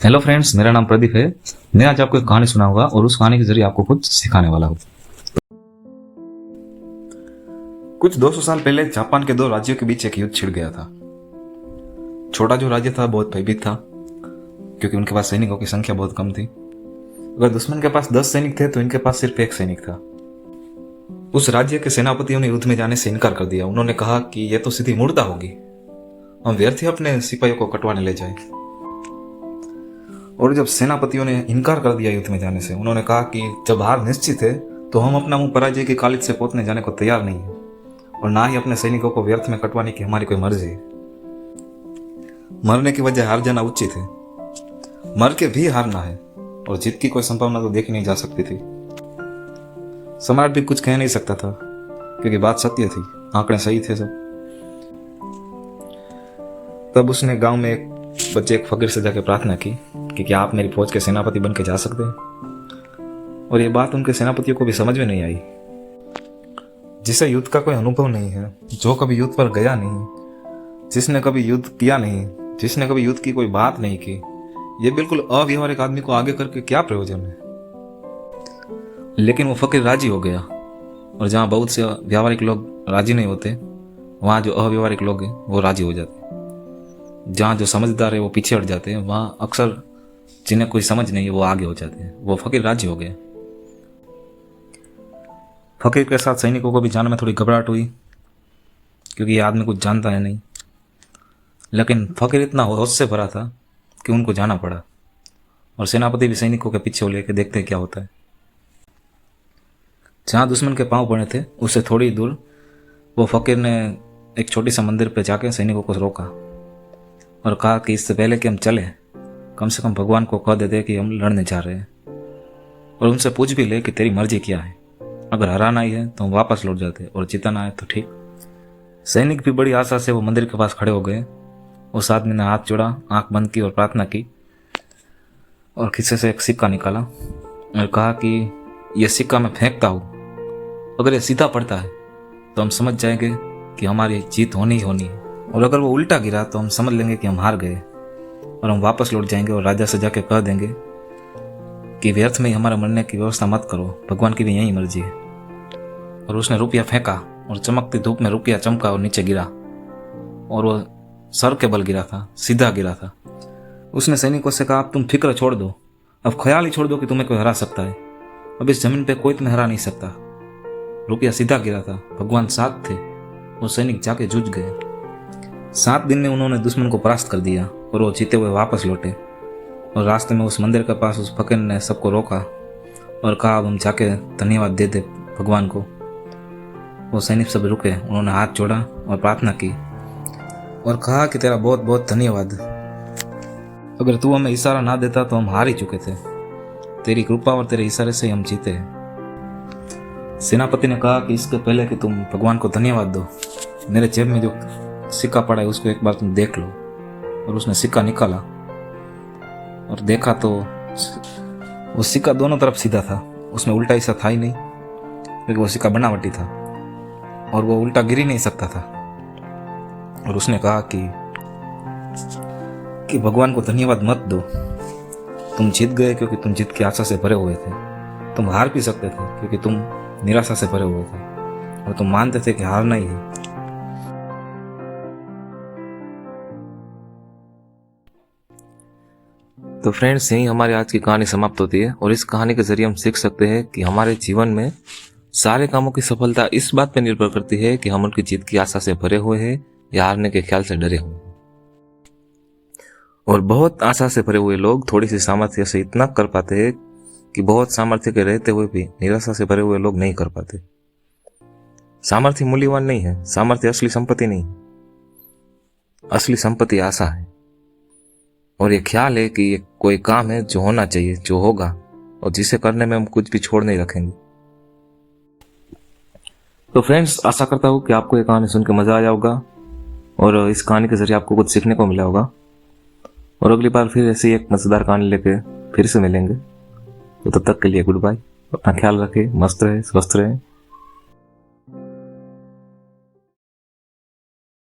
Hello friends, मेरा नाम प्रदीप है। मैं आज आपको एक कहानी सुनाऊंगा और उस कहानी के जरिए आपको कुछ सिखाने वाला हूँ। कुछ 200 साल पहले जापान के दो राज्यों के बीच एक युद्ध छिड़ गया था। छोटा जो राज्य था बहुत भयभीत था, क्योंकि उनके पास सैनिकों की संख्या बहुत कम थी। अगर दुश्मन के पास 10 सैनिक थे तो इनके पास सिर्फ एक सैनिक था। उस राज्य के सेनापतियों ने युद्ध में जाने से इनकार कर दिया। उन्होंने कहा कि यह तो सीधी मूर्ता होगी, हम व्यर्थ ही अपने सिपाहियों को कटवाने ले जाए। और जब सेनापतियों ने इनकार कर दिया युद्ध में जाने से, उन्होंने कहा कि जब हार निश्चित है तो हम अपना मुंह पराजय की कालिज से पोतने जाने को तैयार नहीं है, और ना ही अपने सैनिकों को व्यर्थ में कटवाने की हमारी कोई मर्जी है। मरने की वजह हार जाना उचित है, मर के भी हारना है, और जीत की कोई संभावना तो देखी नहीं जा सकती थी। सम्राट भी कुछ कह नहीं सकता था, क्योंकि बात सत्य थी, आंकड़े सही थे सब। तब उसने गांव में एक बच्चे एक फकीर से जाकर प्रार्थना की कि क्या आप मेरी फौज के सेनापति बन के जा सकते हैं। और ये बात उनके सेनापतियों को भी समझ में नहीं आई। जिसे युद्ध का कोई अनुभव नहीं है, जो कभी युद्ध पर गया नहीं, जिसने कभी युद्ध किया नहीं, जिसने कभी युद्ध की कोई बात नहीं की, ये बिल्कुल अव्यवहारिक आदमी को आगे करके क्या प्रयोजन है। लेकिन वो फकीर राजी हो गया, और जहाँ बहुत से व्यावहारिक लोग राजी नहीं होते, वहाँ जो अव्यवहारिक लोग हैं वो राजी हो जाते हैं। जहाँ जो समझदार है वो पीछे हट जाते हैं, वहाँ अक्सर जिन्हें कोई समझ नहीं है वो आगे हो जाते हैं। वो फकीर राजी हो गए। फकीर के साथ सैनिकों को भी जाने में थोड़ी घबराहट हुई, क्योंकि ये आदमी कुछ जानता है नहीं। लेकिन फकीर इतना होश से भरा था कि उनको जाना पड़ा, और सेनापति भी सैनिकों के पीछे लेके देखते हैं क्या होता है। जहाँ दुश्मन के पांव पड़े थे उससे थोड़ी दूर वो फकीर ने एक छोटी सा मंदिर पर जाके सैनिकों को रोका और कहा कि इससे पहले कि हम चले, कम से कम भगवान को कह देते कि हम लड़ने जा रहे हैं, और उनसे पूछ भी ले कि तेरी मर्जी क्या है। अगर हराना ही है तो हम वापस लौट जाते, और जितना है तो ठीक। सैनिक भी बड़ी आशा से वो मंदिर के पास खड़े हो गए। उस आदमी ने हाथ जोड़ा, आंख बंद की और प्रार्थना की, और खिस्से से एक सिक्का निकाला और कहा कि यह सिक्का मैं फेंकता हूँ, अगर ये सीधा पड़ता है तो हम समझ जाएंगे कि हमारी जीत होनी ही होनी है, और अगर वो उल्टा गिरा तो हम समझ लेंगे कि हम हार गए, और हम वापस लौट जाएंगे और राजा से जाके कह देंगे कि व्यर्थ में ही हमारा मरने की व्यवस्था मत करो, भगवान की भी यही मर्जी है। और उसने रुपया फेंका, और चमकती धूप में रुपया चमका और नीचे गिरा, और वो सर के बल गिरा था, सीधा गिरा था। उसने सैनिकों से कहा, अब तुम फिक्र छोड़ दो, अब ख्याल ही छोड़ दो कि तुम्हें कोई हरा सकता है। अब इस जमीन पे कोई तुम्हें हरा नहीं सकता। रुपया सीधा गिरा था, भगवान साथ थे, और सैनिक जाके जूझ गए। 7 दिन में उन्होंने दुश्मन को परास्त कर दिया, और वो जीते हुए वापस लौटे। और रास्ते में उस मंदिर के पास उस फकीर ने सबको रोका और कहा, अब हम जाके धन्यवाद दे दे भगवान को। वो सैनिक सब रुके, उन्होंने हाथ जोड़ा और प्रार्थना की और कहा कि तेरा बहुत बहुत धन्यवाद, अगर तू हमें इशारा ना देता तो हम हार ही चुके थे। तेरी कृपा और तेरे इशारे से हम जीते। सेनापति ने कहा कि इसके पहले कि तुम भगवान को धन्यवाद दो, मेरे जेब में जो सिक्का पड़ा है उसको एक बार तुम देख लो। और उसने सिक्का निकाला और देखा तो वो सिक्का दोनों तरफ सीधा था, उसमें उल्टा हिस्सा था ही नहीं, क्योंकि वो सिक्का बनावटी था और वो उल्टा गिर ही नहीं सकता था। और उसने कहा कि भगवान को धन्यवाद मत दो, तुम जीत गए क्योंकि तुम जीत की आशा से भरे हुए थे। तुम हार भी सकते थे क्योंकि तुम निराशा से भरे हुए थे, और तुम मानते थे कि हारना ही है। तो फ्रेंड्स, यही हमारी आज की कहानी समाप्त होती है, और इस कहानी के जरिए हम सीख सकते हैं कि हमारे जीवन में सारे कामों की सफलता इस बात पर निर्भर करती है कि हम उनकी जीत की आशा से भरे हुए हैं या हारने के ख्याल से डरे हुए हैं। और बहुत आशा से भरे हुए लोग थोड़ी सी सामर्थ्य से इतना कर पाते हैं कि बहुत सामर्थ्य के रहते हुए भी निराशा से भरे हुए लोग नहीं कर पाते। सामर्थ्य मूल्यवान नहीं है, सामर्थ्य असली संपत्ति नहीं, असली संपत्ति आशा है। और ये ख्याल है कि ये कोई काम है जो होना चाहिए, जो होगा, और जिसे करने में हम कुछ भी छोड़ नहीं रखेंगे। तो फ्रेंड्स, आशा करता हूँ कि आपको ये कहानी सुन के मजा आया होगा, और इस कहानी के जरिए आपको कुछ सीखने को मिला होगा। और अगली बार फिर ऐसी एक मजेदार कहानी लेके फिर से मिलेंगे। तो तब तक के लिए गुड बाय। अपना ख्याल रखें, मस्त रहे, स्वस्थ रहे।